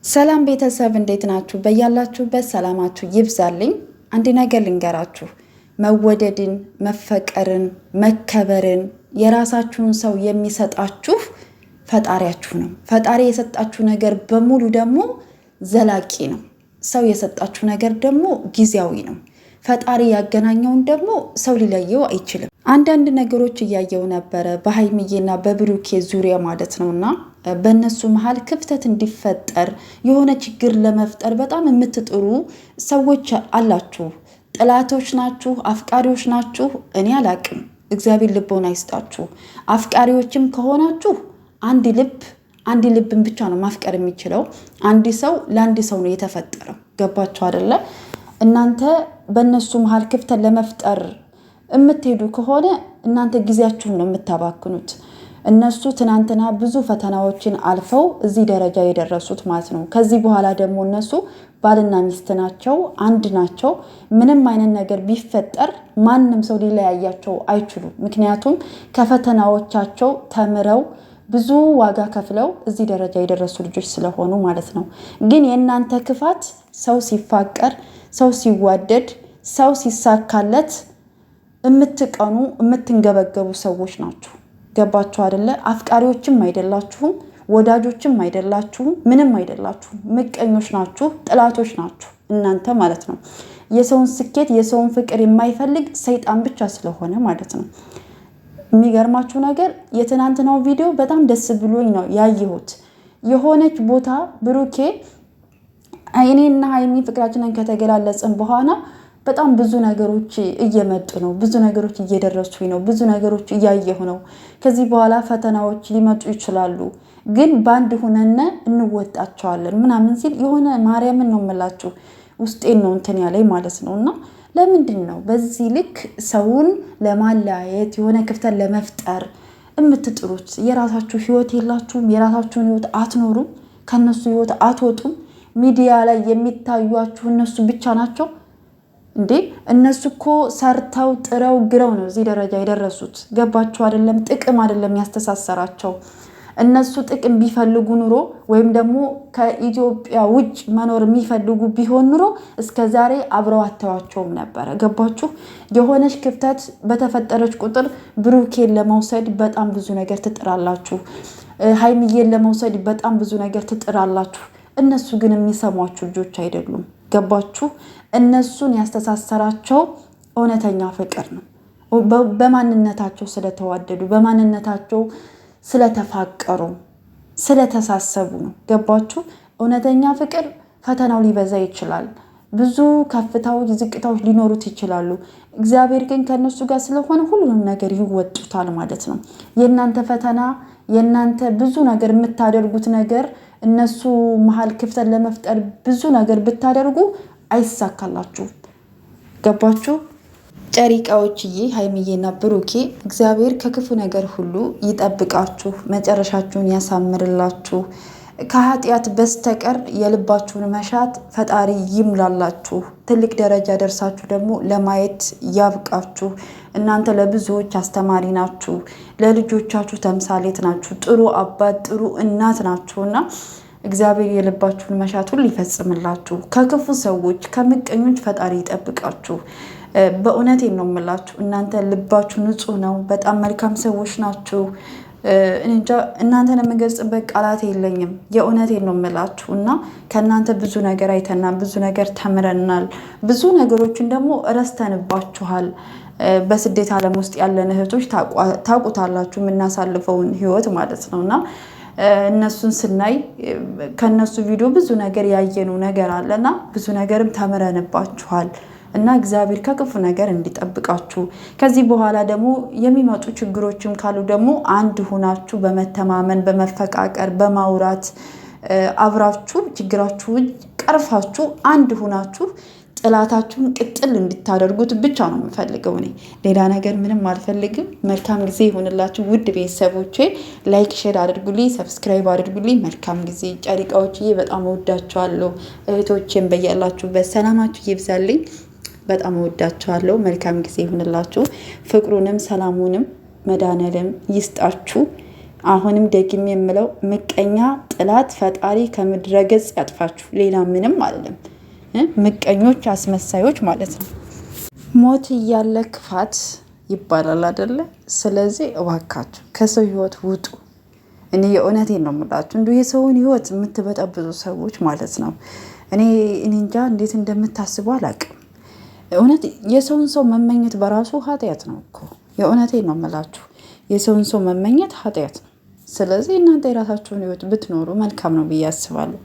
ሰላም ቤተሰብ እንዴት ናችሁ? በያላችሁበት ሰላማችሁ ይብዛልኝ። አንድ ነገር ልንገራችሁ፣ መወደድን፣ መፈቀርን፣ መከበርን የራሳችሁን ሰው የሚሰጣችሁ ፈጣሪያችሁ ነው። ፈጣሪ የሰጣችሁ ነገር በሙሉ ደግሞ ዘላቂ ነው። ሰው የሰጣችሁ ነገር ደግሞ ጊዜያዊ ነው። ፈጣሪ ያገናኘውን ደግሞ ሰው ሊለየው አይችልም። አንዳንድ ነገሮች እያየው ነበረ በሀይሚዬና በብሩኬ ዙሪያ ማለት ነውና በእነሱ መሀል ክፍተት እንዲፈጠር የሆነ ችግር ለመፍጠር በጣም የምትጥሩ ሰዎች አላችሁ። ጥላቶች ናችሁ፣ አፍቃሪዎች ናችሁ። እኔ አላቅም። እግዚአብሔር ልቦና ይስጣችሁ። አፍቃሪዎችም ከሆናችሁ አንድ ልብን ብቻ ነው ማፍቀር የሚችለው። አንድ ሰው ለአንድ ሰው ነው የተፈጠረው። ገባችሁ አይደለ? እናንተ በእነሱ መሀል ክፍተት ለመፍጠር የምትሄዱ ከሆነ እናንተ ጊዜያችሁን ነው የምታባክኑት። እነሱ ትናንትና ብዙ ፈተናዎችን አልፈው እዚህ ደረጃ የደረሱት ማለት ነው። ከዚህ በኋላ ደግሞ እነሱ ባልና ሚስት ናቸው፣ አንድ ናቸው። ምንም አይነት ነገር ቢፈጠር ማንም ሰው ሊለያያቸው አይችሉም። ምክንያቱም ከፈተናዎቻቸው ተምረው ብዙ ዋጋ ከፍለው እዚህ ደረጃ የደረሱ ልጆች ስለሆኑ ማለት ነው። ግን የእናንተ ክፋት ሰው ሲፋቀር፣ ሰው ሲዋደድ፣ ሰው ሲሳካለት የምትቀኑ የምትንገበገቡ ሰዎች ናችሁ። ገባችሁ አይደለ? አፍቃሪዎችም አይደላችሁም፣ ወዳጆችም አይደላችሁም፣ ምንም አይደላችሁም። ምቀኞች ናችሁ፣ ጥላቶች ናችሁ እናንተ ማለት ነው። የሰውን ስኬት የሰውን ፍቅር የማይፈልግ ሰይጣን ብቻ ስለሆነ ማለት ነው። የሚገርማችሁ ነገር የትናንትናው ቪዲዮ በጣም ደስ ብሎኝ ነው ያየሁት። የሆነች ቦታ ብሩኬ እኔና ሀይሚ ፍቅራችንን ከተገላለጽን በኋላ በጣም ብዙ ነገሮች እየመጡ ነው፣ ብዙ ነገሮች እየደረሱኝ ነው፣ ብዙ ነገሮች እያየሁ ነው። ከዚህ በኋላ ፈተናዎች ሊመጡ ይችላሉ፣ ግን በአንድ ሁነን እንወጣቸዋለን ምናምን ሲል የሆነ ማርያምን ነው የምላችሁ ውስጤን ነው እንትን ያለኝ ማለት ነው። እና ለምንድን ነው በዚህ ልክ ሰውን ለማለያየት የሆነ ክፍተት ለመፍጠር የምትጥሩት? የራሳችሁ ህይወት የላችሁም? የራሳችሁን ህይወት አትኖሩም? ከነሱ ህይወት አትወጡም? ሚዲያ ላይ የሚታዩአችሁ እነሱ ብቻ ናቸው እንዴ? እነሱ እኮ ሰርተው ጥረው ግረው ነው እዚህ ደረጃ የደረሱት። ገባችሁ አይደለም? ጥቅም አይደለም ያስተሳሰራቸው። እነሱ ጥቅም ቢፈልጉ ኑሮ ወይም ደግሞ ከኢትዮጵያ ውጭ መኖር የሚፈልጉ ቢሆን ኑሮ እስከ ዛሬ አብረው አተዋቸውም ነበረ። ገባችሁ? የሆነች ክፍተት በተፈጠረች ቁጥር ብሩኬን ለመውሰድ በጣም ብዙ ነገር ትጥራላችሁ፣ ሀይሚዬን ለመውሰድ በጣም ብዙ ነገር ትጥራላችሁ። እነሱ ግን የሚሰሟችሁ ልጆች አይደሉም። ገባችሁ? እነሱን ያስተሳሰራቸው እውነተኛ ፍቅር ነው። በማንነታቸው ስለተዋደዱ፣ በማንነታቸው ስለተፋቀሩ፣ ስለተሳሰቡ ነው። ገባችሁ? እውነተኛ ፍቅር ፈተናው ሊበዛ ይችላል፣ ብዙ ከፍታዎች ዝቅታዎች ሊኖሩት ይችላሉ። እግዚአብሔር ግን ከእነሱ ጋር ስለሆነ ሁሉንም ነገር ይወጡታል ማለት ነው። የእናንተ ፈተና የእናንተ ብዙ ነገር የምታደርጉት ነገር እነሱ መሀል ክፍተት ለመፍጠር ብዙ ነገር ብታደርጉ አይሳካላችሁ። ገባችሁ? ጨሪቃዎችዬ ሀይሚዬና ብሩኬ እግዚአብሔር ከክፉ ነገር ሁሉ ይጠብቃችሁ፣ መጨረሻችሁን ያሳምርላችሁ። ከኃጢአት በስተቀር የልባችሁን መሻት ፈጣሪ ይምላላችሁ። ትልቅ ደረጃ ደርሳችሁ ደግሞ ለማየት ያብቃችሁ። እናንተ ለብዙዎች አስተማሪ ናችሁ፣ ለልጆቻችሁ ተምሳሌት ናችሁ፣ ጥሩ አባት ጥሩ እናት ናችሁና እግዚአብሔር የልባችሁን መሻት ሁሉ ይፈጽምላችሁ። ከክፉ ሰዎች ከምቀኞች ፈጣሪ ይጠብቃችሁ። በእውነቴን ነው የምላችሁ። እናንተ ልባችሁ ንጹህ ነው፣ በጣም መልካም ሰዎች ናችሁ። እንጃ እናንተን የምገልጽበት ቃላት የለኝም። የእውነቴን ነው የምላችሁ እና ከእናንተ ብዙ ነገር አይተናል፣ ብዙ ነገር ተምረናል፣ ብዙ ነገሮችን ደግሞ ረስተንባችኋል። በስደት ዓለም ውስጥ ያለን እህቶች ታውቁታላችሁ የምናሳልፈውን ህይወት ማለት ነው እና እነሱን ስናይ ከነሱ ቪዲዮ ብዙ ነገር ያየነው ነገር አለና ብዙ ነገርም ተምረንባችኋል እና እግዚአብሔር ከክፉ ነገር እንዲጠብቃችሁ። ከዚህ በኋላ ደግሞ የሚመጡ ችግሮችም ካሉ ደግሞ አንድ ሁናችሁ በመተማመን በመፈቃቀር በማውራት አብራችሁ ችግራችሁን ቀርፋችሁ አንድ ሁናችሁ ጥላታችሁን ቅጥል እንድታደርጉት ብቻ ነው የምፈልገው። እኔ ሌላ ነገር ምንም አልፈልግም። መልካም ጊዜ ይሆንላችሁ ውድ ቤተሰቦቼ። ላይክ ሼር አድርጉልኝ፣ ሰብስክራይብ አድርጉልኝ። መልካም ጊዜ ጨሪቃዎችዬ፣ በጣም እወዳችኋለሁ። እህቶቼን በያላችሁበት ሰላማችሁ ይብዛልኝ። በጣም እወዳችኋለሁ። መልካም ጊዜ ይሆንላችሁ። ፍቅሩንም ሰላሙንም መድኃኔዓለም ይስጣችሁ። አሁንም ደግሜ የምለው ምቀኛ ጥላት ፈጣሪ ከምድረ ገጽ ያጥፋችሁ። ሌላ ምንም አይደለም። ምቀኞች፣ አስመሳዮች ማለት ነው። ሞት እያለ ክፋት ይባላል አይደለ? ስለዚህ እባካችሁ ከሰው ህይወት ውጡ። እኔ የእውነቴን ነው የምላችሁ። እንዲሁ የሰውን ህይወት የምትበጠብጡ ሰዎች ማለት ነው። እኔ እንጃ እንዴት እንደምታስቡ አላውቅም። እውነት የሰውን ሰው መመኘት በራሱ ኃጢአት ነው እኮ። የእውነቴን ነው የምላችሁ። የሰውን ሰው መመኘት ኃጢአት ነው። ስለዚህ እናንተ የራሳችሁን ህይወት ብትኖሩ መልካም ነው ብዬ አስባለሁ።